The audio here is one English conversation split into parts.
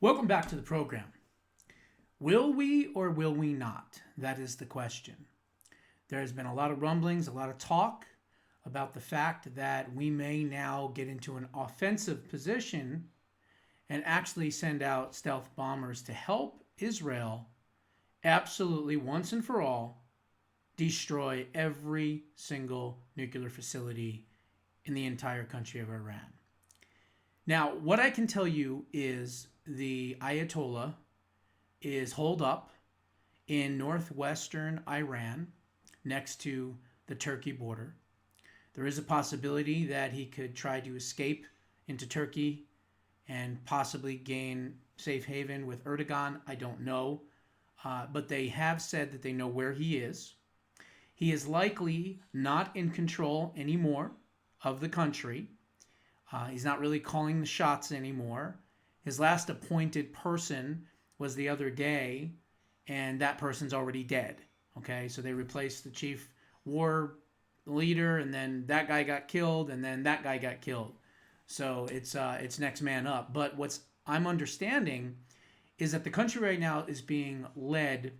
Welcome back to the program. Will we or will we not? That is the question. There has been a lot of rumblings, a lot of talk about the fact that we may now get into an offensive position and actually send out stealth bombers to help Israel absolutely once and for all destroy every single nuclear facility in the entire country of Iran. Now, what I can tell you is the Ayatollah is holed up in northwestern Iran next to the Turkey border. There is a possibility that he could try to escape into Turkey and possibly gain safe haven with Erdogan. I don't know. But they have said that they know where he is. He is likely not in control anymore of the country. He's not really calling the shots anymore. His last appointed person was the other day, and that person's already dead. Okay, so they replaced the chief war leader, and then that guy got killed, and then that guy got killed. So it's next man up. But what's I'm understanding is that the country right now is being led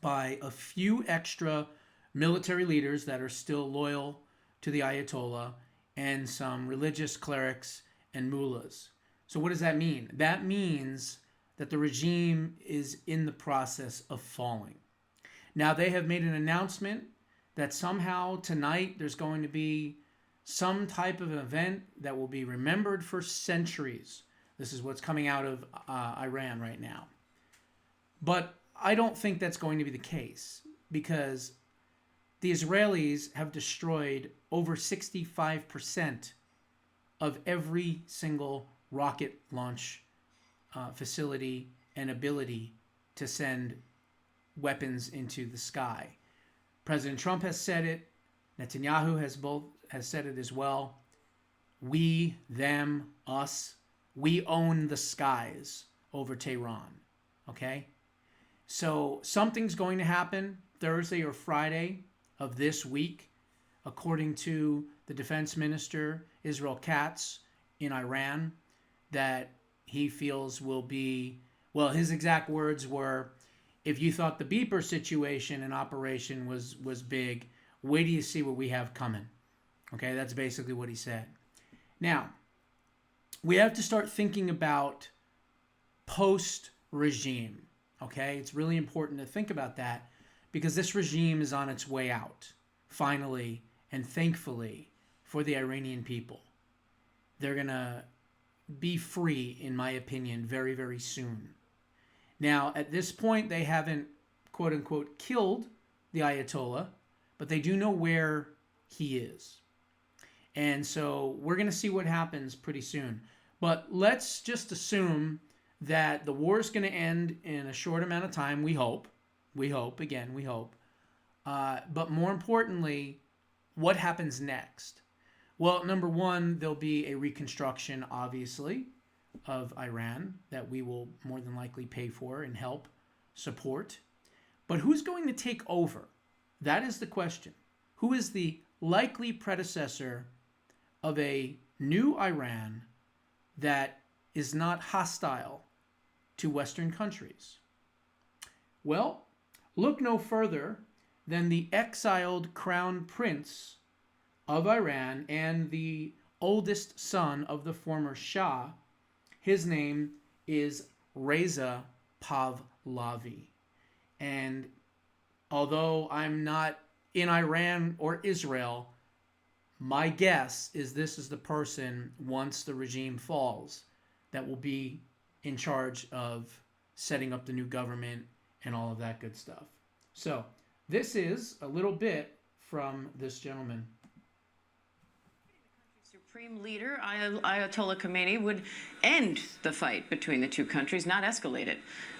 by a few extra military leaders that are still loyal to the Ayatollah and some religious clerics and mullahs. So what does that mean? That means that the regime is in the process of falling. Now, they have made an announcement that somehow tonight there's going to be some type of event that will be remembered for centuries. This is what's coming out of Iran right now. But I don't think that's going to be the case because the Israelis have destroyed over 65% of every single rocket launch facility and ability to send weapons into the sky. President Trump has said it. Netanyahu has said it as well. We, them, us, we own the skies over Tehran. Okay? So something's going to happen Thursday or Friday of this week, according to the defense minister, Israel Katz, in Iran, that he feels will be, well, his exact words were, if you thought the beeper situation and operation was big, wait till you see what we have coming. Okay, that's basically what he said. Now, we have to start thinking about post-regime. Okay, it's really important to think about that because this regime is on its way out, finally and thankfully for the Iranian people. They're going to be free, in my opinion, very, very soon. Now, at this point, they haven't, quote unquote, killed the Ayatollah, but they do know where he is. And so we're going to see what happens pretty soon. But let's just assume that the war is going to end in a short amount of time. We hope. We hope. Again, we hope. But more importantly, what happens next? Well, number one, there'll be a reconstruction, obviously, of Iran that we will more than likely pay for and help support. But who's going to take over? That is the question. Who is the likely predecessor of a new Iran that is not hostile to Western countries? Well, look no further than the exiled crown prince of Iran and the oldest son of the former Shah. His name is Reza Pahlavi. And although I'm not in Iran or Israel, my guess is this is the person, once the regime falls, that will be in charge of setting up the new government and all of that good stuff. So this is a little bit from this gentleman. Supreme leader Ayatollah Khamenei would end the fight between the two countries, not escalate it.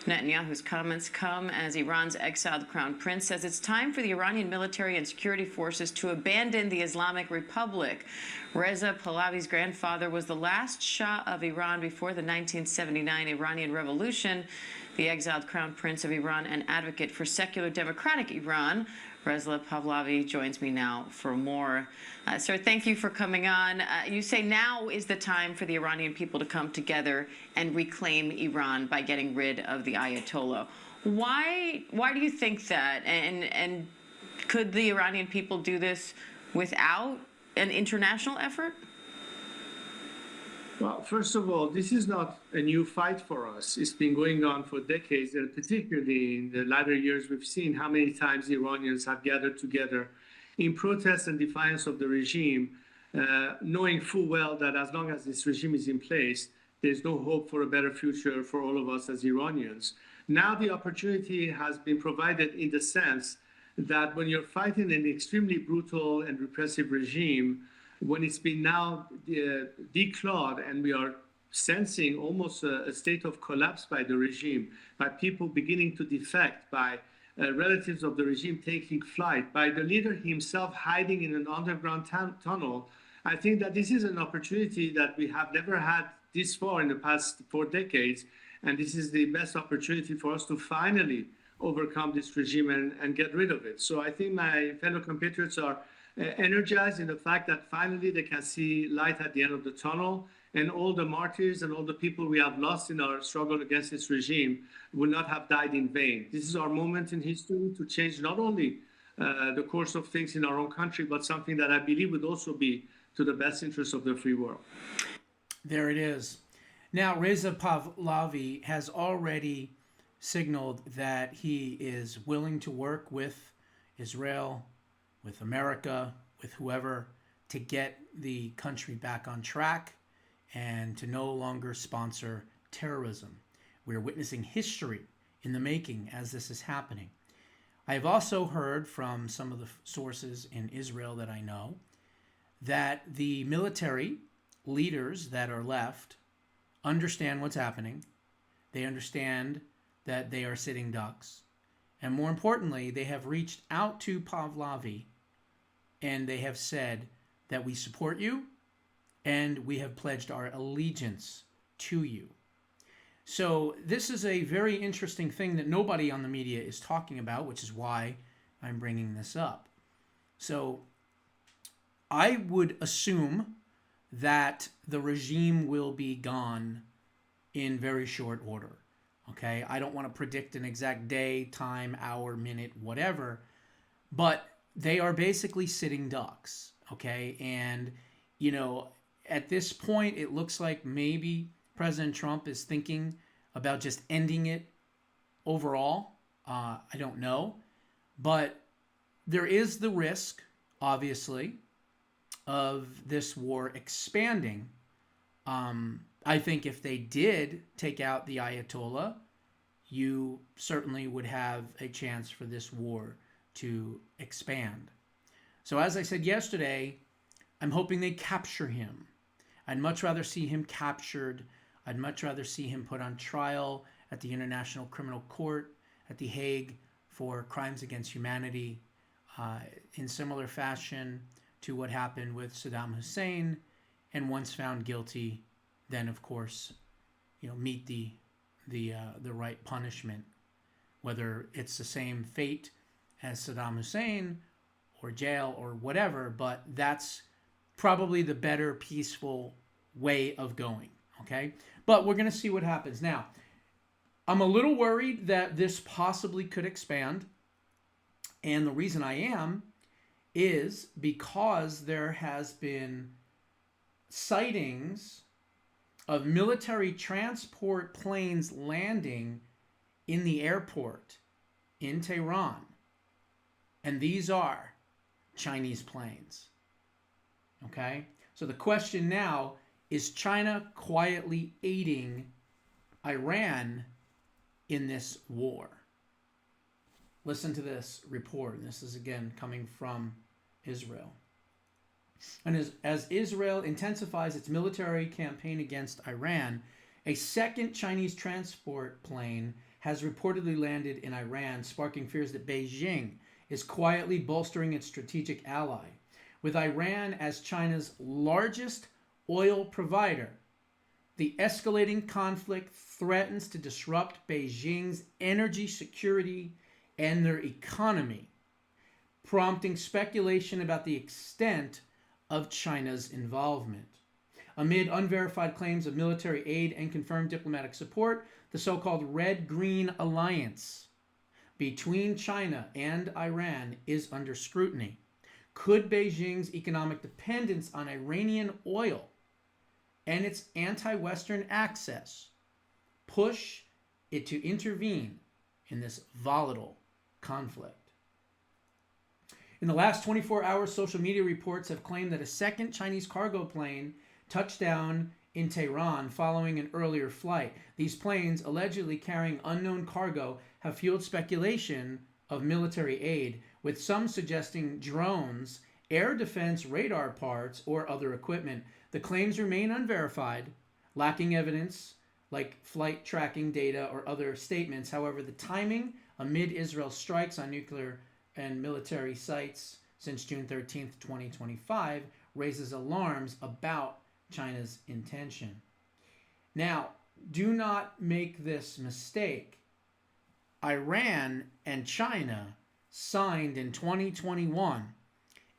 Netanyahu's comments come as Iran's exiled crown prince says it's time for the Iranian military and security forces to abandon the Islamic Republic. Reza Pahlavi's grandfather was the last Shah of Iran before the 1979 Iranian Revolution. The exiled crown prince of Iran and advocate for secular democratic Iran, Reza Pahlavi, joins me now for more. Sir, thank you for coming on. You say now is the time for the Iranian people to come together and reclaim Iran by getting rid of the Ayatollah. Why do you think that? And could the Iranian people do this without an international effort? Well, first of all, this is not a new fight for us. It's been going on for decades, and particularly in the latter years, we've seen how many times the Iranians have gathered together in protest and defiance of the regime, knowing full well that as long as this regime is in place, there's no hope for a better future for all of us as Iranians. Now the opportunity has been provided in the sense that when you're fighting an extremely brutal and repressive regime, when it's been now declawed and we are sensing almost a state of collapse by the regime, by people beginning to defect, by relatives of the regime taking flight, by the leader himself hiding in an underground tunnel, I think that this is an opportunity that we have never had this far in the past 4 decades. And this is the best opportunity for us to finally overcome this regime and get rid of it. So I think my fellow compatriots are energized in the fact that finally they can see light at the end of the tunnel, and all the martyrs and all the people we have lost in our struggle against this regime will not have died in vain. This is our moment in history to change not only the course of things in our own country, but something that I believe would also be to the best interest of the free world. There it is. Now, Reza Pahlavi has already signaled that he is willing to work with Israel, with America, with whoever, to get the country back on track and to no longer sponsor terrorism. We're witnessing history in the making as this is happening. I have also heard from some of the sources in Israel that I know that the military leaders that are left understand what's happening. They understand that they are sitting ducks. And more importantly, they have reached out to Pahlavi and they have said that we support you and we have pledged our allegiance to you. So this is a very interesting thing that nobody on the media is talking about, which is why I'm bringing this up. So I would assume that the regime will be gone in very short order. Okay, I don't want to predict an exact day, time, hour, minute, whatever, but they are basically sitting ducks. Okay, and you know, at this point, it looks like maybe President Trump is thinking about just ending it overall. I don't know, but there is the risk, obviously, of this war expanding. I think if they did take out the Ayatollah, you certainly would have a chance for this war to expand. So as I said yesterday, I'm hoping they capture him. I'd much rather see him captured. I'd much rather see him put on trial at the International Criminal Court at The Hague for crimes against humanity, in similar fashion to what happened with Saddam Hussein, and once found guilty, then of course, meet the right punishment, whether it's the same fate as Saddam Hussein or jail or whatever, but that's probably the better peaceful way of going, okay? But we're going to see what happens. Now, I'm a little worried that this possibly could expand, and the reason I am is because there has been sightings of military transport planes landing in the airport in Tehran. And these are Chinese planes. Okay? So the question now, is China quietly aiding Iran in this war? Listen to this report. And this is again coming from Israel. And as Israel intensifies its military campaign against Iran, a second Chinese transport plane has reportedly landed in Iran, sparking fears that Beijing is quietly bolstering its strategic ally. With Iran as China's largest oil provider, the escalating conflict threatens to disrupt Beijing's energy security and their economy, prompting speculation about the extent of China's involvement. Amid unverified claims of military aid and confirmed diplomatic support, the so-called Red-Green Alliance between China and Iran is under scrutiny. Could Beijing's economic dependence on Iranian oil and its anti-Western access push it to intervene in this volatile conflict? In the last 24 hours, social media reports have claimed that a second Chinese cargo plane touched down in Tehran following an earlier flight. These planes, allegedly carrying unknown cargo, have fueled speculation of military aid, with some suggesting drones, air defense radar parts, or other equipment. The claims remain unverified, lacking evidence like flight tracking data or other statements. However, the timing amid Israel's strikes on nuclear and military sites since June 13th, 2025, raises alarms about China's intention. Now, do not make this mistake. Iran and China signed in 2021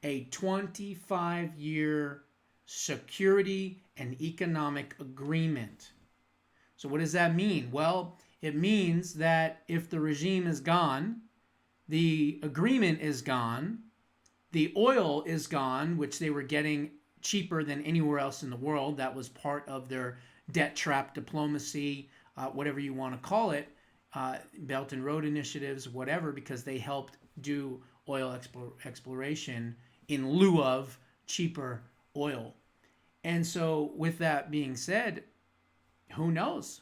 a 25-year security and economic agreement. So what does that mean? Well, it means that if the regime is gone, the agreement is gone, the oil is gone, which they were getting cheaper than anywhere else in the world. That was part of their debt trap diplomacy, whatever you want to call it, Belt and Road initiatives, whatever, because they helped do oil exploration in lieu of cheaper oil. And so with that being said, who knows?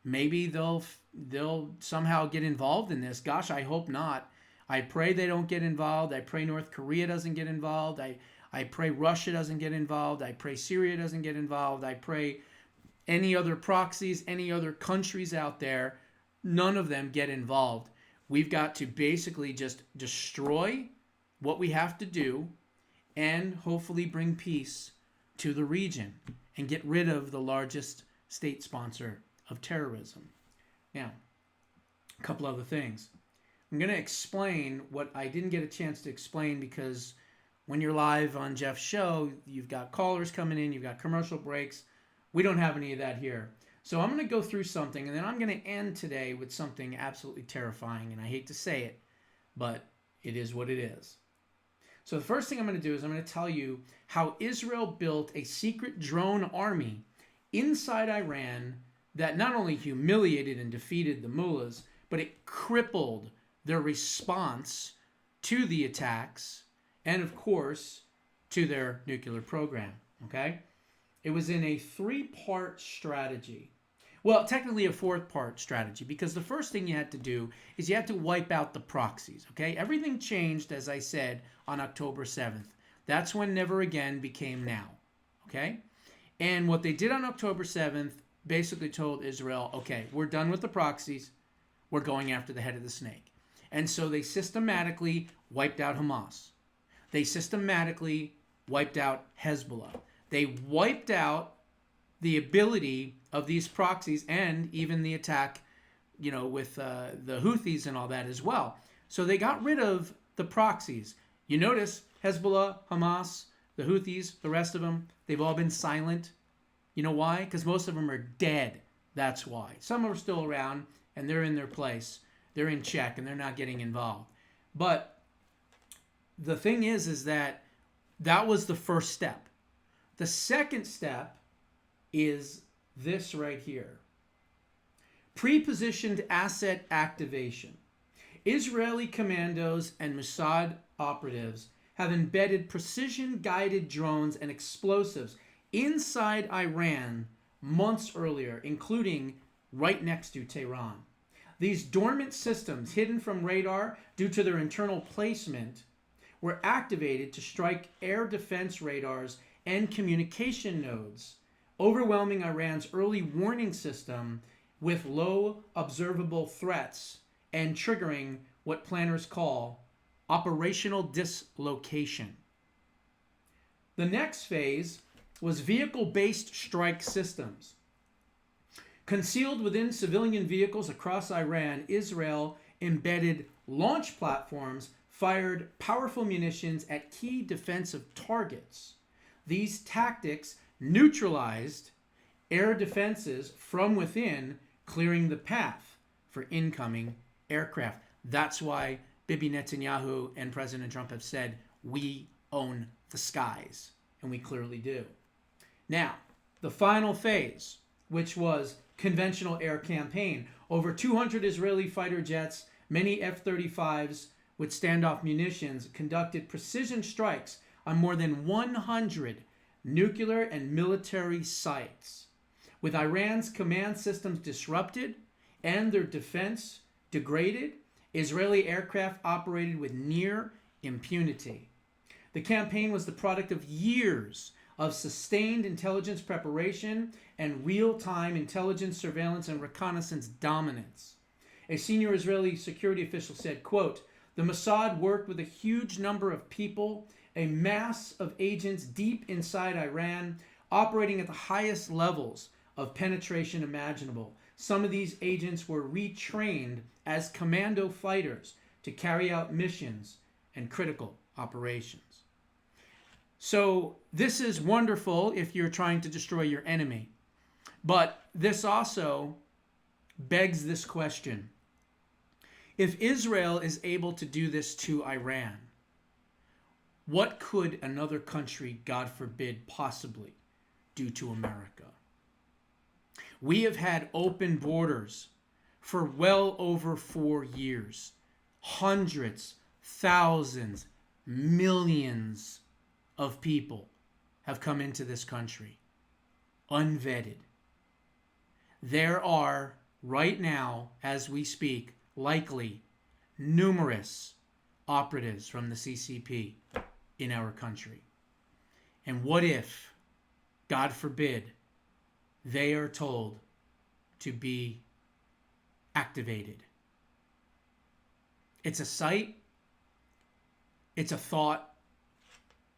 Maybe they'll somehow get involved in this. Gosh, I hope not. I pray they don't get involved. I pray North Korea doesn't get involved. I pray Russia doesn't get involved. I pray Syria doesn't get involved. I pray any other proxies, any other countries out there, none of them get involved. We've got to basically just destroy what we have to do and hopefully bring peace to the region and get rid of the largest state sponsor of terrorism. Now, a couple other things. I'm going to explain what I didn't get a chance to explain, because when you're live on Jeff's show, you've got callers coming in, you've got commercial breaks. We don't have any of that here. So I'm going to go through something, and then I'm going to end today with something absolutely terrifying, and I hate to say it, but it is what it is. So the first thing I'm going to do is I'm going to tell you how Israel built a secret drone army inside Iran that not only humiliated and defeated the mullahs, but it crippled their response to the attacks and, of course, to their nuclear program. Okay? It was in a 3-part strategy. Well, technically a 4th-part strategy, because the first thing you had to do is you had to wipe out the proxies. Okay? Everything changed, as I said, on October 7th. That's when Never Again became Now. Okay? And what they did on October 7th basically told Israel, okay, we're done with the proxies. We're going after the head of the snake. And so they systematically wiped out Hamas. They systematically wiped out Hezbollah. They wiped out the ability of these proxies and even the attack, with the Houthis and all that as well. So they got rid of the proxies. You notice Hezbollah, Hamas, the Houthis, the rest of them, they've all been silent. You know why? Because most of them are dead. That's why. Some are still around and they're in their place. They're in check and they're not getting involved. But the thing is that was the first step. The second step is this right here. Pre-positioned asset activation. Israeli commandos and Mossad operatives have embedded precision-guided drones and explosives inside Iran months earlier, including right next to Tehran. These dormant systems, hidden from radar due to their internal placement, were activated to strike air defense radars and communication nodes, overwhelming Iran's early warning system with low observable threats and triggering what planners call operational dislocation. The next phase was vehicle-based strike systems. Concealed within civilian vehicles across Iran, Israel embedded launch platforms fired powerful munitions at key defensive targets. These tactics neutralized air defenses from within, clearing the path for incoming aircraft. That's why Bibi Netanyahu and President Trump have said, we own the skies. And we clearly do. Now, the final phase, which was conventional air campaign. Over 200 Israeli fighter jets, many F-35s with standoff munitions, conducted precision strikes on more than 100 nuclear and military sites. With Iran's command systems disrupted and their defense degraded, Israeli aircraft operated with near impunity. The campaign was the product of years of sustained intelligence preparation and real-time intelligence, surveillance, and reconnaissance dominance. A senior Israeli security official said, quote, "The Mossad worked with a huge number of people, a mass of agents deep inside Iran, operating at the highest levels of penetration imaginable. Some of these agents were retrained as commando fighters to carry out missions and critical operations." So this is wonderful if you're trying to destroy your enemy. But this also begs this question. If Israel is able to do this to Iran, what could another country, God forbid, possibly do to America? We have had open borders for well over 4 years. Hundreds, thousands, millions of people have come into this country unvetted. There are, right now, as we speak, likely numerous operatives from the CCP in our country. And what if, God forbid, they are told to be activated? It's a sight, it's a thought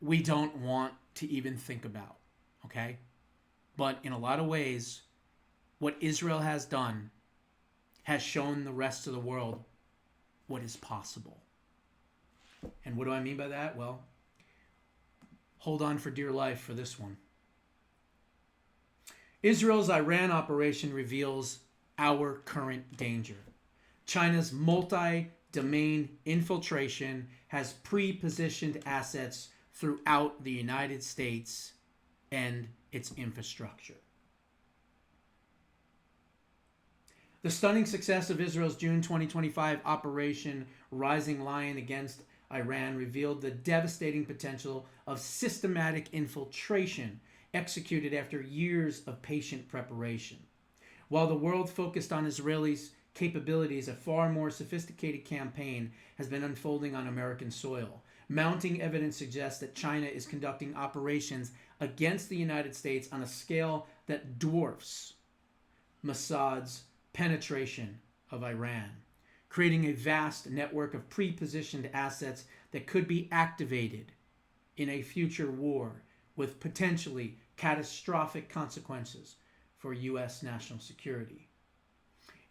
we don't want to even think about, okay? But in a lot of ways, what Israel has done has shown the rest of the world what is possible. And what do I mean by that? Well, hold on for dear life for this one. Israel's Iran operation reveals our current danger. China's multi-domain infiltration has pre-positioned assets throughout the United States and its infrastructure. The stunning success of Israel's June 2025 Operation Rising Lion against Iran revealed the devastating potential of systematic infiltration executed after years of patient preparation. While the world focused on Israelis' capabilities, a far more sophisticated campaign has been unfolding on American soil. Mounting evidence suggests that China is conducting operations against the United States on a scale that dwarfs Mossad's penetration of Iran, creating a vast network of pre-positioned assets that could be activated in a future war with potentially catastrophic consequences for U.S. national security.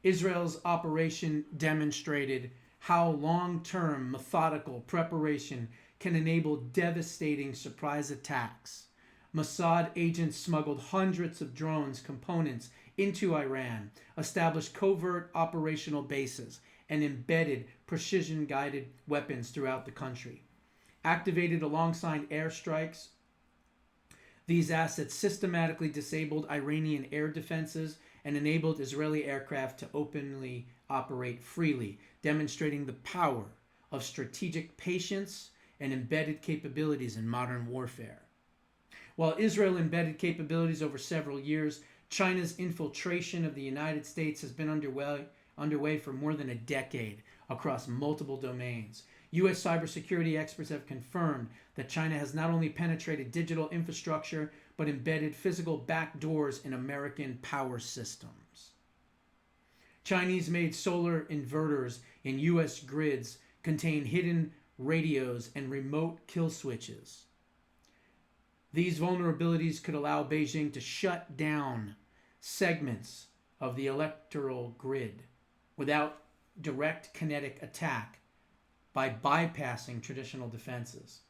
Israel's operation demonstrated how long-term methodical preparation can enable devastating surprise attacks. Mossad agents smuggled hundreds of drones components into Iran, established covert operational bases, and embedded precision-guided weapons throughout the country. Activated alongside airstrikes, these assets systematically disabled Iranian air defenses and enabled Israeli aircraft to openly operate freely, demonstrating the power of strategic patience and embedded capabilities in modern warfare. While Israel embedded capabilities over several years, China's infiltration of the United States has been underway for more than a decade across multiple domains. U.S. cybersecurity experts have confirmed that China has not only penetrated digital infrastructure, but embedded physical backdoors in American power systems. Chinese-made solar inverters in U.S. grids contain hidden radios and remote kill switches. These vulnerabilities could allow Beijing to shut down segments of the electoral grid without direct kinetic attack by bypassing traditional defenses.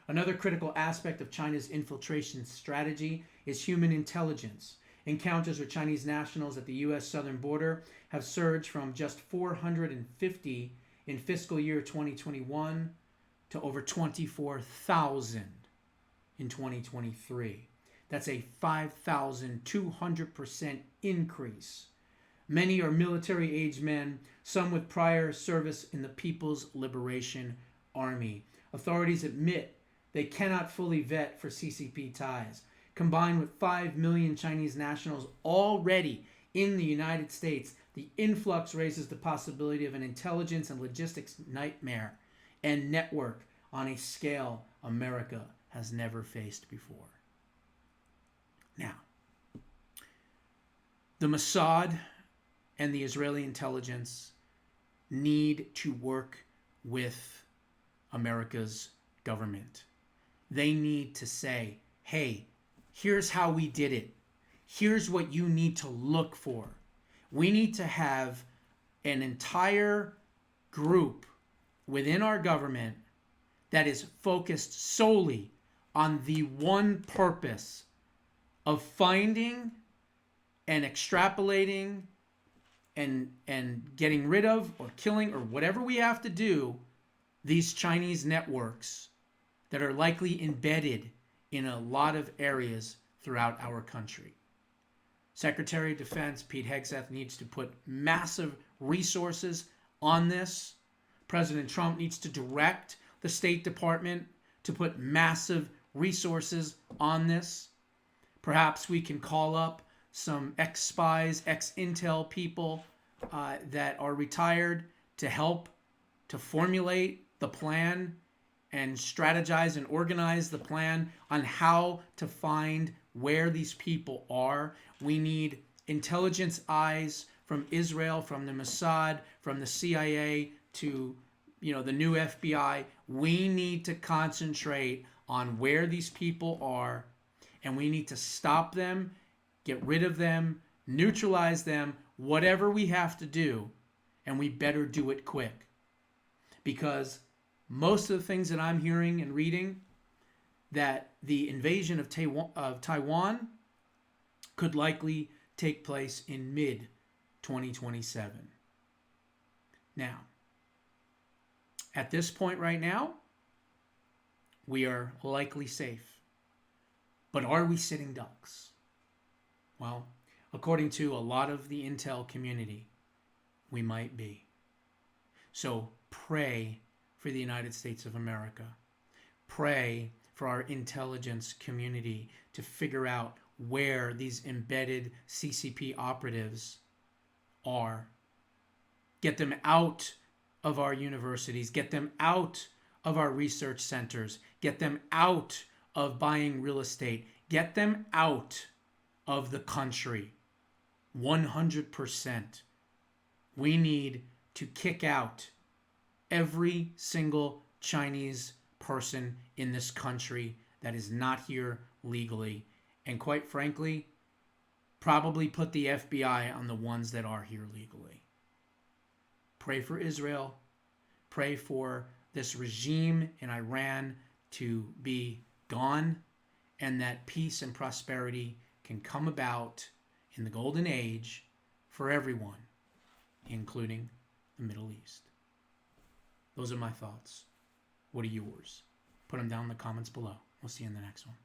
Another critical aspect of China's infiltration strategy is human intelligence. Encounters with Chinese nationals at the U.S. southern border have surged from just 450 in fiscal year 2021 to over 24,000 in 2023. That's a 5,200% increase. Many are military-age men, some with prior service in the People's Liberation Army. Authorities admit they cannot fully vet for CCP ties. Combined with 5 million Chinese nationals already in the United States, the influx raises the possibility of an intelligence and logistics nightmare and network on a scale America has never faced before. Now, the Mossad and the Israeli intelligence need to work with America's government. They need to say, hey, here's how we did it. Here's what you need to look for. We need to have an entire group within our government that is focused solely on the one purpose of finding and extrapolating and getting rid of or killing or whatever we have to do these Chinese networks that are likely embedded in a lot of areas throughout our country. Secretary of Defense Pete Hegseth needs to put massive resources on this. President Trump needs to direct the State Department to put massive resources on this. Perhaps we can call up some ex-spies, ex-intel people that are retired to help to formulate the plan and strategize and organize the plan on how to find where these people are. We need intelligence eyes from Israel, from the Mossad, from the CIA to, the new FBI. We need to concentrate on where these people are, and we need to stop them, get rid of them, neutralize them, whatever we have to do, and we better do it quick. Because most of the things that I'm hearing and reading, that the invasion of Taiwan could likely take place in mid-2027. Now, at this point right now, we are likely safe. But are we sitting ducks? Well, according to a lot of the intel community, we might be. So pray for the United States of America. Pray for our intelligence community to figure out where these embedded CCP operatives are. Get them out of our universities. Get them out of our research centers. Get them out of buying real estate. Get them out of the country. 100%. We need to kick out every single Chinese person in this country that is not here legally. And quite frankly, probably put the FBI on the ones that are here legally. Pray for Israel. Pray for this regime in Iran to be gone, and that peace and prosperity can come about in the golden age for everyone, including the Middle East. Those are my thoughts. What are yours? Put them down in the comments below. We'll see you in the next one.